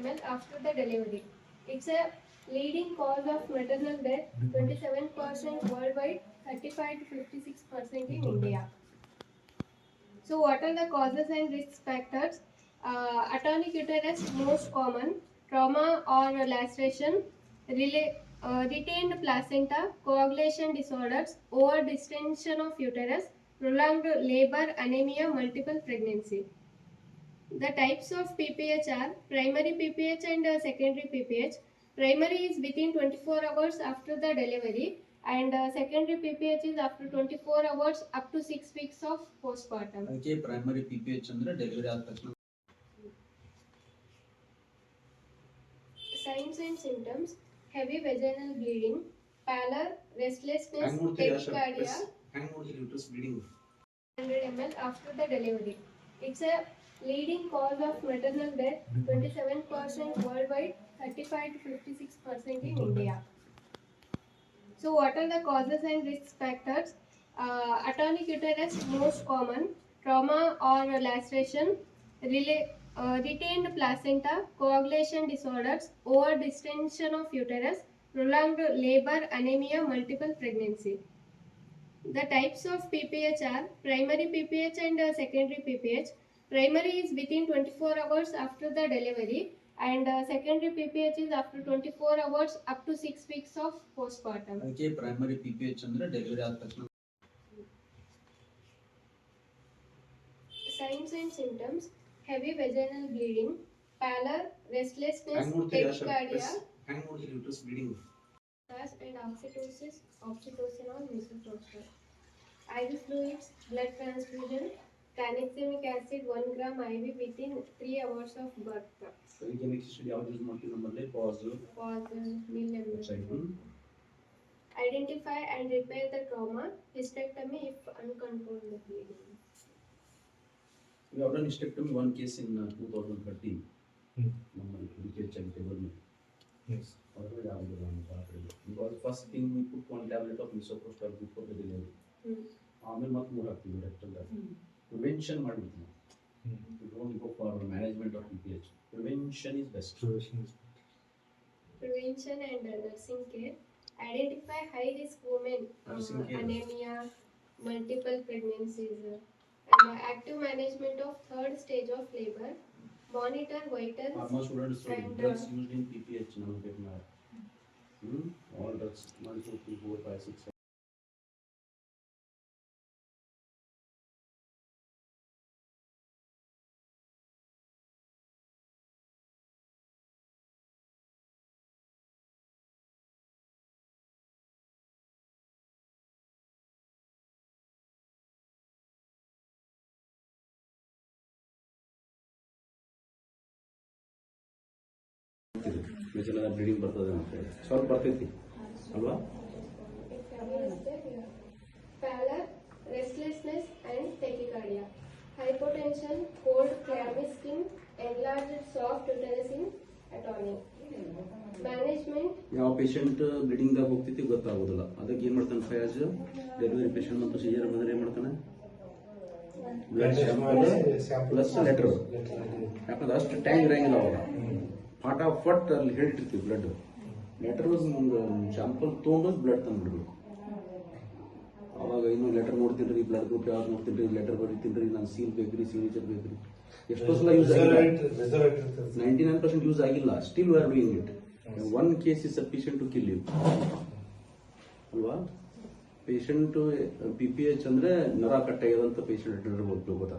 ml after the delivery. It's a leading cause of maternal death, 27% worldwide, 35 to 56% in India. So what are the causes and risk factors? Atonic uterus most common, trauma or laceration, retained placenta, coagulation disorders, over distension of uterus, prolonged labor, anemia, multiple pregnancy. The types of PPH are primary PPH and secondary PPH. Primary is within 24 hours after the delivery, and secondary PPH is after 24 hours up to 6 weeks of postpartum. ಅದಕ್ಕೆ primary PPH ಅಂದ್ರೆ delivery ಆದ ತಕ್ಷಣ. Signs and symptoms: heavy vaginal bleeding, pallor, restlessness, tachycardia. ಹ್ಯಾಂಗ್ ನೋಡಿದ್ರಿ uterus bleeding? 100 ml after the delivery. It's a leading cause of maternal death, 27% worldwide, 35 to 56% in India. So what are the causes and risk factors? Atonic uterus most common, trauma or laceration, retained placenta, coagulation disorders, over distension of uterus, prolonged labor, anemia, multiple pregnancy. The types of PPH are primary PPH and secondary PPH. Primary is within 24 hours after the delivery, and secondary PPH is after 24 hours up to 6 weeks of postpartum. ಅದಕ್ಕೆ primary PPH ಅಂದ್ರೆ delivery ಆದ ತಕ್ಷಣ. Signs and symptoms: heavy vaginal bleeding, pallor, restlessness, tachycardia. ಹ್ಯಾಂಗ್ ನೋಡಿದ್ರಿ uterus bleeding? And oxytocin or misoprostol. IV fluids, blood transfusion, tranexamic acid 1 gram IV within 3 hours of birth. ಅದಕ್ಕೆ next study ಯಾವುದು use ಮಾಡ್ತೀವಿ ನಮ್ಮಲ್ಲಿ? Identify and repair the trauma, hysterectomy if uncontrolled bleeding. We have done hysterectomy one case in 2013. Normally, we can check table. Yes. Because first thing we put one tablet of misoprostol before the delivery. ಆಮೇಲೆ ಮತ್ತೆ ಮೂರು ಹಾಕ್ತೀವಿ rectal prevention ಮಾಡಿಬಿಡ್ತೀವಿ. We don't go for management of PPH. Prevention is best. Prevention and nursing care. Identify high risk women, anemia, multiple pregnancies, and active management of third stage of labor. Monitor vitals. Almost drugs used in PPH now get mad. All drugs 1, 2, 3, 4, 5, 6, 7. Vaginal bleeding ಬರ್ತದೆ ಅಂತ ಸ್ವಲ್ಪ ಬರ್ತೈತಿ ಅಲ್ವಾ? Pallor, restlessness and tachycardia. Hypotension, cold, clammy skin, enlarged soft uterus in atonic. Management. ಯಾವ patient bleeding ದಾಗ ಹೋಗ್ತೈತಿ ಗೊತ್ತಾಗೋದಿಲ್ಲ. ಅದಕ್ಕೆ ಏನ್ ಮಾಡ್ತಾನೆ ಫಯಾಜ್? ಡೆಲಿವರಿ ಪೇಷಂಟ್ ಮತ್ತು ಸಿಜರ್ ಬಂದ್ರೆ ಏನ್ ಮಾಡ್ತಾನೆ? Blood sample plus letter. ಯಾಕಂದ್ರೆ ಅಷ್ಟು ಟ್ಯಾಂಕ್ ಇರಂಗಿಲ್ಲ ಅವಾಗ. ಫಟಾಫಟ್ ಅಲ್ಲಿ ಹೇಳಿಟ್ಟಿರ್ತೀವಿ ಬ್ಲಡ್. ಲೆಟರ್ ಸ್ಯಾಂಪಲ್ ತೊಗೊಂಡು ಬ್ಲಡ್ ತಂದ್ಬಿಡ್ಬೇಕು. ಅವಾಗ ಇನ್ನು ಲೆಟರ್ ನೋಡ್ತೀನಿ ರೀ, ಬ್ಲಡ್ ಗ್ರೂಪ್ ಯಾವ್ದು ನೋಡ್ತೀನಿ ರೀ, ಲೆಟರ್ ಬರೀತೀನಿ ರೀ, ನಾನು ಸೀಲ್ ಬೇಕ್ರಿ, ಸಿಗ್ನೇಚರ್ ಬೇಕ್ರಿ. ಎಷ್ಟೋ ಸಲ ಯೂಸ್ ಆಗಿಲ್ಲ, 99% ಯೂಸ್ ಆಗಿಲ್ಲ. Still we are doing it. One case is sufficient to kill you ಅಲ್ವಾ? ಪೇಷಂಟ್ PPH ಅಂದ್ರೆ ನರ ಕಟ್ಟಾಗ್ಯದಂತ ಪೇಷಂಟ್ ಗೊತ್ತಾ?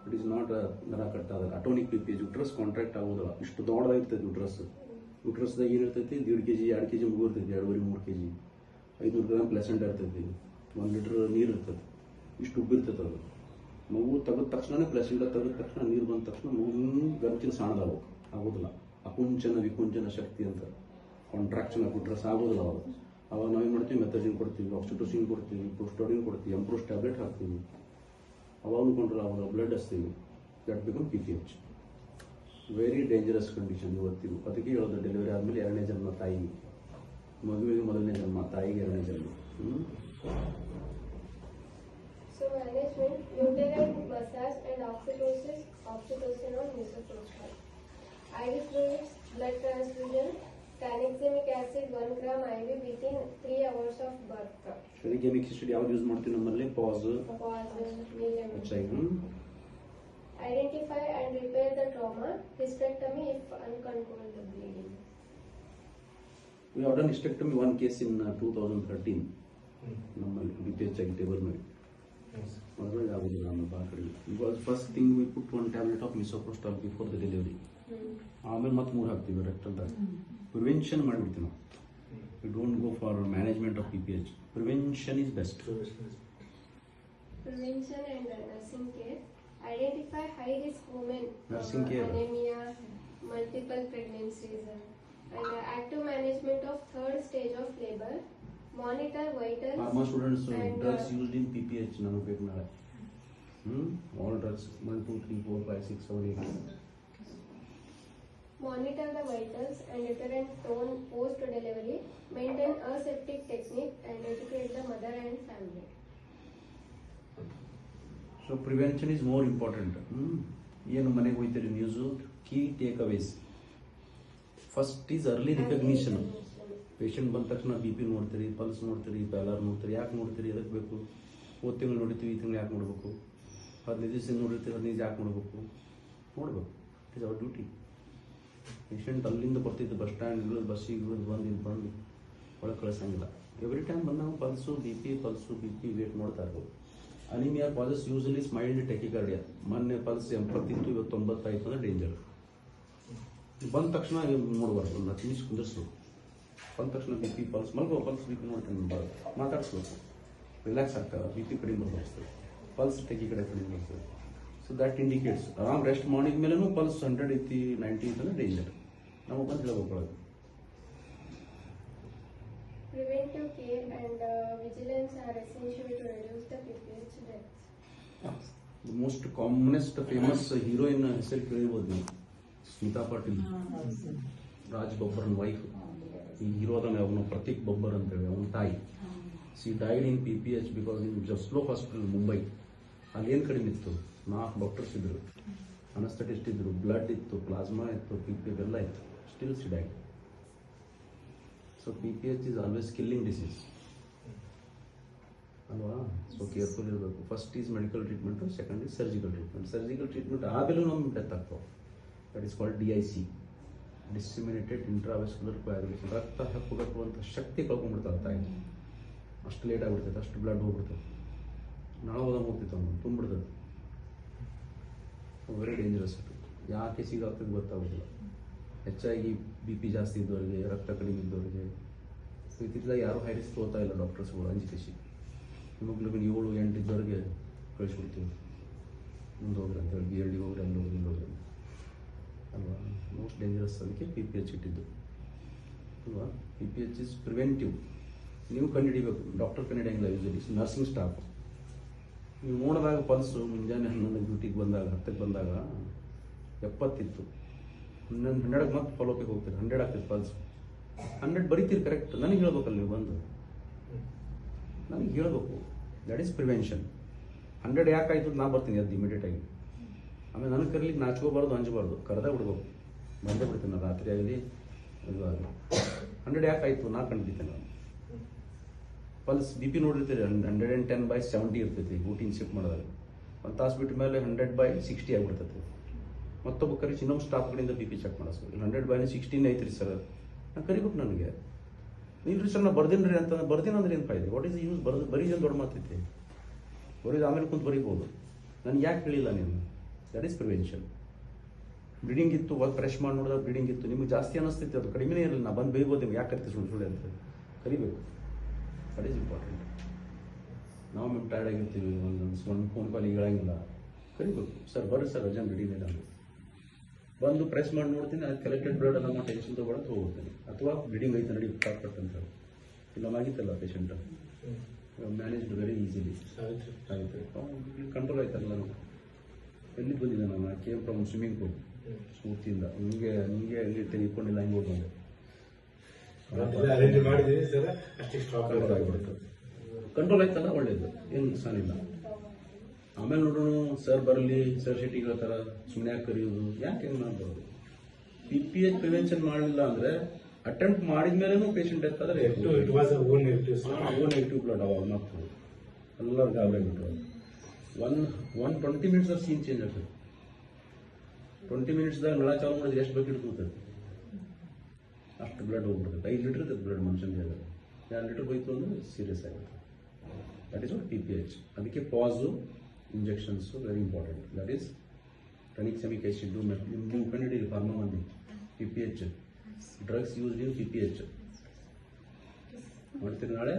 ಇಟ್ ಈಸ್ ನಾಟ್ ನರ ಕಟ್ಟಾದ ಅಟೋನಿಕ್ PPH. ಯುಟ್ರಸ್ ಕಾಂಟ್ರಾಕ್ಟ್ ಆಗೋದಿಲ್ಲ. ಇಷ್ಟು ದೊಡ್ಡದಾಗಿರ್ತೈತಿ ಯುಟ್ರಸ್ದಾಗ ಏನಿರ್ತೈತಿ? 1.5 kg 2 kg ಮಗು ಇರ್ತೈತಿ, 2.5-3 kg, 500 ಗ್ರಾಮ್ ಪ್ಲೆಸೆಂಟ್ ಇರ್ತೈತಿ, 1 ಲೀಟರ್ ನೀರು ಇರ್ತೈತಿ. ಇಷ್ಟು ಉಬ್ಬಿರ್ತೈತೆ ಅದು. ಮಗು ತೆಗೆದ ತಕ್ಷಣ ಪ್ಲೆಸೆಂಟ ತೆಗೆದ ತಕ್ಷಣ ನೀರು ಬಂದ ತಕ್ಷಣ ಮಗು ಗರ್ಚಿನ ಸಾಣದಾಗಬೇಕು, ಆಗೋದಿಲ್ಲ. ಅಕುಂಚನ ವಿಕುಂಚನ ಶಕ್ತಿ ಅಂತ ಕಾಂಟ್ರಾಕ್ಷನ್ ಯುಟ್ರಸ್ ಆಗೋದಿಲ್ಲ ಅವಾಗ ನಾವೇನು ಮಾಡ್ತೀವಿ? ಮೆಥಜಿನ್ ಕೊಡ್ತೀವಿ, ಆಕ್ಸಿಟೋಸಿನ್ ಕೊಡ್ತೀವಿ, ಪ್ರೋಸ್ಟಾಡಿನ್ ಕೊಡ್ತೀವಿ, ಎಂಪ್ರೋಸ್ ಟ್ಯಾಬ್ಲೆಟ್ ಹಾಕ್ತೀವಿ. ಅವಾಗ ಕಂಟ್ರೋಲ್ ಆಗೋದು, ಬ್ಲಡ್ ಹಚ್ತೀವಿ. That become PPH. Very dangerous condition ಇವತ್ತಿಗೂ. ಅದಕ್ಕೆ ಹೇಳೋದು ಡೆಲಿವರಿ ಆದಮೇಲೆ 2ನೇ ಜನ್ಮ ತಾಯಿ, ಮಗುವಿಗೆ 1ನೇ ಜನ್ಮ, ತಾಯಿಗೆ 2ನೇ ಜನ್ಮ. So management, uterine massage and oxytocin or misoprostol. IV fluids, blood transfusion, tranexamic acid 1 gram IV within 3 hours of birth. ಟ್ರಾನ್ಎಕ್ಸಾಮಿಕ್ history ಯಾವ್ದು ಯೂಸ್ ಮಾಡ್ತೀವಿ ನಮ್ಮಲ್ಲಿ? Pass, Pause. Identify and repair the trauma. Hysterectomy if uncontrolled bleeding. We have done hysterectomy one case in 2013. ನಮ್ಮಲ್ಲಿ BPH ಆಗಿ table ಮೇಲೆ ಅದ್ರಲ್ಲಿ ಆಗೋದಿಲ್ಲ ನಮ್ಮ ಬಾಕಡಿ. Because first thing we put 1 tablet of misoprostol before the delivery. ಆಮೇಲೆ ಮತ್ತೆ 3 ಹಾಕ್ತೀವಿ ರೆಕ್ಟಲ್ದಾಗ. ಪ್ರಿವೆನ್ಷನ್ ಮಾಡಿಬಿಡ್ತೀವಿ ನಾವು. We don't go for management of BPH. Prevention is best. Prevention and nursing care. Identify high risk women. Nursing care. Anemia, multiple pregnancies, and active management of third stage of labor. Monitor vitals. Pharma students, and, drugs used in PPH ನಮಗೆ ಬೇಕು ನಾಳೆ. All drugs 1, 2, 3, 4, 5, 6, 7, 8. Monitor the vitals and uterine tone post delivery. Maintain aseptic technique and educate the mother and family. So prevention is more important. ಏನು ಮನೆಗೆ ಹೋಗ್ತೀರಿ news? Key takeaways. First is early recognition. Patient ಬಂದ ತಕ್ಷಣ BP ನೋಡ್ತೀರಿ, pulse ನೋಡ್ತೀರಿ, ಪ್ಯಾಲರ್ ನೋಡ್ತೀರಿ. ಯಾಕೆ ನೋಡ್ತೀರಿ? ಎದಕ್ಕೆ ಬೇಕು? ಹೋದ ತಿಂಗಳು ನೋಡ್ತೀವಿ, ಈ ತಿಂಗಳು ಯಾಕೆ ನೋಡಬೇಕು? 15 ದಿವಸ ನೋಡಿರ್ತೀವಿ, 15 ಯಾಕೆ ನೋಡಬೇಕು? ನೋಡ್ಬೇಕು. It is our duty. Patient ಅಲ್ಲಿಂದ ಬರ್ತಿದ್ದು ಬಸ್ ಸ್ಟ್ಯಾಂಡ್ ಇಳಿದು ಬಸ್ಸಿಗೆ ಇಳಿದು ಬಂದು ಇಲ್ಲಿ ಬಂದು ಒಳಗೆ ಕಳಿಸಂಗಿಲ್ಲ. ಎವ್ರಿ ಟೈಮ್ ಬಂದಾಗ ಪಲ್ಸು BP ವೇಟ್ ಮಾಡ್ತಾ ಇರ್ಬೋದು. Anaemia causes usually mild tachycardia. ಮೊನ್ನೆ ಪಲ್ಸ್ 80 ಇತ್ತು, ಇವತ್ತು 90 ಆಯಿತು ಅಂದರೆ ಡೇಂಜರ್. ಬಂದ ತಕ್ಷಣ ನೋಡಬಾರ್ದು, ಒಂದು 10 ನಿಮಿಷ ಕುಂದಿಸ್ಬೇಕು. ಬಂದ ತಕ್ಷಣ BP ಪಲ್ಸ್ ಮಲ್ಗೋ, ಪಲ್ಸ್ BP ನೋಡ್ಕೊಂಡು ಮಾತಾಡಿಸ್ಬೇಕು. ರಿಲ್ಯಾಕ್ಸ್ ಆಗ್ತದೆ, BP ಕಡಿಮೆ ಬರ್ತದೆ, ಪಲ್ಸ್ ಟೆಕಿ ಕಡೆ ಕಡಿಮೆ ಬರ್ತದೆ. ಸೊ ದ್ಯಾಟ್ ಇಂಡಿಕೇಟ್ಸ್ ಆರಾಮ್ ರೆಸ್ಟ್ ಮಾಡಿದ ಮೇಲೂ ಪಲ್ಸ್ 100 ಐತಿ 90 ಐತಿ ಅಂದರೆ ಡೇಂಜರ್. ನಮಗೆ ಬಂದು ಹೇಳಬೇಕು. Preventive care and vigilance are essential to reduce the PPH deaths. Most commonest famous heroine ಹೆಸರು ಕೇಳಿರ್ಬೋದು ನೀವು, ಸ್ಮಿತಾ ಪಾಟೀಲ್, ರಾಜ್ ಬಬ್ಬರ್ನ ವೈಫ್. ಈ ಹೀರೋದನ್ನ ಅವನು ಪ್ರತೀಕ್ ಬಬ್ಬರ್ ಅಂತೇಳಿ ಅವನ ತಾಯಿ. She died in PPH because in Jaslok hospital Mumbai. ಅಲ್ಲೇನು ಕಡಿಮೆ ಇತ್ತು? 4 ಡಾಕ್ಟರ್ಸ್ ಇದ್ರು, ಅನಸ್ಥೆಟಿಸ್ಟ್ ಇದ್ರು, ಬ್ಲಡ್ ಇತ್ತು, ಪ್ಲಾಸ್ಮಾ ಇತ್ತು, PPH ಎಲ್ಲ ಇತ್ತು. Still C died. So PPH is always killing disease ಅಲ್ವಾ? ಸೊ ಕೇರ್ಫುಲ್ ಇರಬೇಕು. First is medical treatment, second is surgical treatment. Surgical treatment ಆಮೇಲೆ ನಮ್ಗೆ ಡೆತ್ ಆಗ್ತಾವೆ. That is called DIC, ಡಿಸ್ಸಿಮಿನೇಟೆಡ್ ಇಂಟ್ರಾವೆಸ್ಕ್ಯುಲರ್ ಕೋಯಾಗುಲೇಷನ್. ರಕ್ತ ಹೆಪ್ಪುಗಟ್ಟುವಂಥ ಶಕ್ತಿ ಕಳ್ಕೊಂಡ್ಬಿಡ್ತಾರೆ ತಾಯಿ. ಅಷ್ಟು ಲೇಟ್ ಆಗಿಬಿಡ್ತೈತೆ, ಅಷ್ಟು ಬ್ಲಡ್ ಹೋಗ್ಬಿಡ್ತದೆ, ನಾಳೆ ಹೋದಂಗೆ ಹೋಗ್ತಿತ್ತು, ಅವ್ನು ತುಂಬಿಡ್ತದೆ. Very dangerous. ಯಾವ ಕೇಸಿಗೆ ಆಗ್ತದೆ ಗೊತ್ತಾಗೋದಿಲ್ಲ. ಹೆಚ್ಚಾಗಿ BP ಜಾಸ್ತಿ ಇದ್ದವರಿಗೆ, ರಕ್ತ ಕಡಿಮೆ ಇದ್ದವರಿಗೆ. ಸೊ ಇತ್ತಿದ್ದಾಗ ಯಾರೂ ಹೈ ರಿಸ್ಕ್ ತಗೋತಾ ಇಲ್ಲ ಡಾಕ್ಟರ್ಸ್ಗಳು. ಅಂಜಿಕೆಸಿ ಹಿಮೋಗ್ಲೋಬಿನ್ 7, 8 ಇದ್ದವರಿಗೆ ಕಳಿಸ್ಬಿಡ್ತೀವಿ, ಮುಂದೆ ಹೋಗ್ರಿ ಅಂತೇಳಿ, BLD ಹೋಗ್ರಿ, ಅಲ್ಲಿ ಹೋಗ್ರಿ, ಇಲ್ಲಿ ಹೋಗ್ರಿ ಅಲ್ವಾ? Most dangerous. ಅದಕ್ಕೆ PPH ಇಟ್ಟಿದ್ದು ಅಲ್ವಾ? PPH is preventive. ನೀವು ಕಂಡುಹಿಡಿಬೇಕು, ಡಾಕ್ಟರ್ ಕಂಡುಹಿಡಿಯಂಗಿಲ್ಲ. ಯೂಸಲಿ ನರ್ಸಿಂಗ್ ಸ್ಟಾಫ್ ನೀವು ನೋಡಿದಾಗ ಪಲ್ಸು ಮುಂಜಾನೆ 11 ಡ್ಯೂಟಿಗೆ ಬಂದಾಗ 10ಕ್ಕೆ ಬಂದಾಗ 70 ಇತ್ತು, 11 ಮತ್ತೆ ಫಾಲೋಪಿಗೆ ಹೋಗ್ತೀರಿ, 100 ಆಗ್ತಿತ್ತು ಪಲ್ಸ್. 100 ಬರೀತೀರಿ ಕರೆಕ್ಟ್. ನನಗೆ ಹೇಳ್ಬೇಕಲ್ಲ ನೀವು ಬಂದು, ನನಗೆ ಹೇಳಬೇಕು. That is prevention. 100 ಯಾಕಾಯ್ತು ನಾ ಬರ್ತೀನಿ ಅದು ಇಮಿಡಿಯೇಟಾಗಿ. ಆಮೇಲೆ ನನಗೆ ಕರೀಲಿಕ್ಕೆ ನಾಚ್ಕೋಬಾರ್ದು, ಅಂಜಬಾರ್ದು, ಕರೆದೇ ಬಿಡ್ಬೇಕು. ಬಂದೇ ಬಿಡ್ತೀನಿ ನಾನು, ರಾತ್ರಿ ಆಗಲಿ ಇದು ಆಗಲಿ. 100 ಯಾಕಾಯ್ತು ನಾ ಕಂಡಿದ್ದೇನೆ ನಾನು. ಪಲ್ಸ್ BP ನೋಡಿರ್ತೀರಿ, 110/70 ಇರ್ತೈತಿ ರೂಟೀನ್ ಶಿಫ್ಟ್ ಮಾಡಿದಾಗ. 1 ತಾಸು ಬಿಟ್ಟ ಮೇಲೆ 100/60 ಆಗಿಬಿಡ್ತೈತಿ. ಮತ್ತೊಬ್ಬ ಕರೀಸಿ ಇನ್ನೊಂದು ಸ್ಟಾಫ್ ಕಡೆಯಿಂದ BP ಚೆಕ್ ಮಾಡಿಸ್ಬೇಕು. 100/16 ಐತ್ರಿ ಸರ್, ನಾನು ಕರಿಬೇಕು. ನನಗೆ ಇಲ್ರಿ ಸರ್ ನಾ ಬರ್ದಿನ್ರಿ ಅಂತ. ಬರ್ದಿನ ಅಂದ್ರೆ ಏನು ಫಾಯ್ದೆ? What is use? ಬರೀದೇನು ದೊಡ್ಡ ಮಾತೈತಿ? ಬರೀದು ಆಮೇಲೆ ಕುಂತು ಬರೀಬೋದು. ನನಗೆ ಯಾಕೆ ಹೇಳಿಲ್ಲ ನೀನು? That is prevention. ಬ್ಲೀಡಿಂಗ್ ಇತ್ತು, ಒಂದು ಫ್ರೆಶ್ ಮಾಡಿ ನೋಡಿದಾಗ ಬ್ಲೀಡಿಂಗ್ ಇತ್ತು, ನಿಮ್ಗೆ ಜಾಸ್ತಿ ಅನ್ನಿಸ್ತೈತಿ, ಅದು ಕಡಿಮೆನೇ ಇರಲಿಲ್ಲ, ನಾ ಬಂದು ಬೇಯ್ಬೋದು. ನಿಮ್ಗೆ ಯಾಕೆ ಕರಿತೀವಿ ಸುಳ್ಳು ಅಂತ ಕರಿಬೇಕು. That is important. ನಾವು ಮ್ಯಾಮ್ ಟೈರ್ಡ್ ಆಗಿರ್ತೀವಿ, ಒಂದು ಫೋನ್ ಕಾಲ್ ಹೇಳಂಗಿಲ್ಲ, ಕರಿಬೇಕು. ಸರ್ ಬರ್ರಿ ಸರ್, ಅರ್ಜೆಂಟ್ ರೆಡಿ ಇದೆ ನಾನು ಬಂದು ಪ್ರೆಸ್ ಮಾಡಿ ನೋಡ್ತೀನಿ, ಅದು ಕಲೆಕ್ಟೆಡ್ ಬ್ಲಡ್ ಎಲ್ಲ ನಾವು ಟೆನ್ಷನ್ ತೊಗೊಳಕ್ಕೆ ಹೋಗ್ತೀನಿ. ಅಥವಾ ಬ್ಲೀಡಿಂಗ್ ಐತೆ ನಡಿ ಕಾಟ್ಪಟ್ಟು ಅಂತ ಹೇಳಿ ಇಲ್ಲ ಆಗಿತ್ತಲ್ಲ ಪೇಷಂಟ್, ಮ್ಯಾನೇಜ್ಡ್ ವೆರಿ ಈಸಿಲಿ ಆಗುತ್ತೆ. ಕಂಟ್ರೋಲ್ ಆಯ್ತಲ್ಲ. ನಾನು ಎಲ್ಲಿ ಬಂದಿದ್ದೆ? ನಾನು ಕೇಮ್ ಫ್ರಮ್ ಸ್ವಿಮ್ಮಿಂಗ್ ಪೂಲ್ ಸ್ಫೂರ್ತಿಯಿಂದ. ನಿಮಗೆ ಎಲ್ಲಿ ತೆಗೆದುಕೊಂಡಿಲ್ಲ, ಹಿಂಗೆ ಹೋಗ್ಬಂದೆ. ಕಂಟ್ರೋಲ್ ಆಯ್ತಲ್ಲ, ಒಳ್ಳೇದು, ಏನು ನುಕ್ಸಾನ ಇಲ್ಲ. ಆಮೇಲೆ ನೋಡೋಣ ಸರ್ ಬರಲಿ, ಸರ್ ಶೆಟ್ಟಿಗಳ ಥರ ಸುಮ್ಮನೆ ಯಾಕೆ ಕರೆಯೋದು? ಯಾಕೆ ಹೆಂಗೆ ಮಾಡ್ಬೋದು? PPH ಪ್ರಿವೆನ್ಷನ್ ಮಾಡಲಿಲ್ಲ ಅಂದ್ರೆ ಅಟೆಂಪ್ಟ್ ಮಾಡಿದ್ಮೇಲೆ ಪೇಷಂಟ್ ಡೆತ್ ಆದ್ರೆ it was a O negative, sir. Negative blood ಅವಾಗ ಮತ್ತು ಎಲ್ಲರೂ ಗಾಬರಿ ಬಿಟ್ಟರು. 20 ಮಿನಿಟ್ಸ್ ಸೀನ್ ಚೇಂಜ್ ಆಗ್ತದೆ. 20 ಮಿನಿಟ್ಸ್ದಾಗ ನಳ ಚಾಲು ಮಾಡಿದ್ರೆ ಎಷ್ಟು ಬೇಕಿಟ್ಟು ಕೂತದೆ ಅಷ್ಟು ಬ್ಲಡ್ ಹೋಗ್ಬಿಡ್ತದೆ. 5 ಲೀಟರ್ ಇರ್ತದೆ ಬ್ಲಡ್ ಮನುಷ್ಯನ ದೇಹದ. 2 ಲೀಟರ್ ಹೋಯ್ತು ಅಂದ್ರೆ ಸೀರಿಯಸ್ ಆಗುತ್ತೆ. That is what PPH. ಅದಕ್ಕೆ ಪಾಸು injections very important. That is tranexamic acid. ನೀವು ಕಂಡಿದ್ದೀರಿ ಫಾರ್ಮಾ ಮಂದಿ PPH drugs used in PPH ಮಾಡ್ತೀರಿ ನಾಳೆ.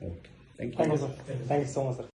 Okay, thank you. Thank you so much, sir.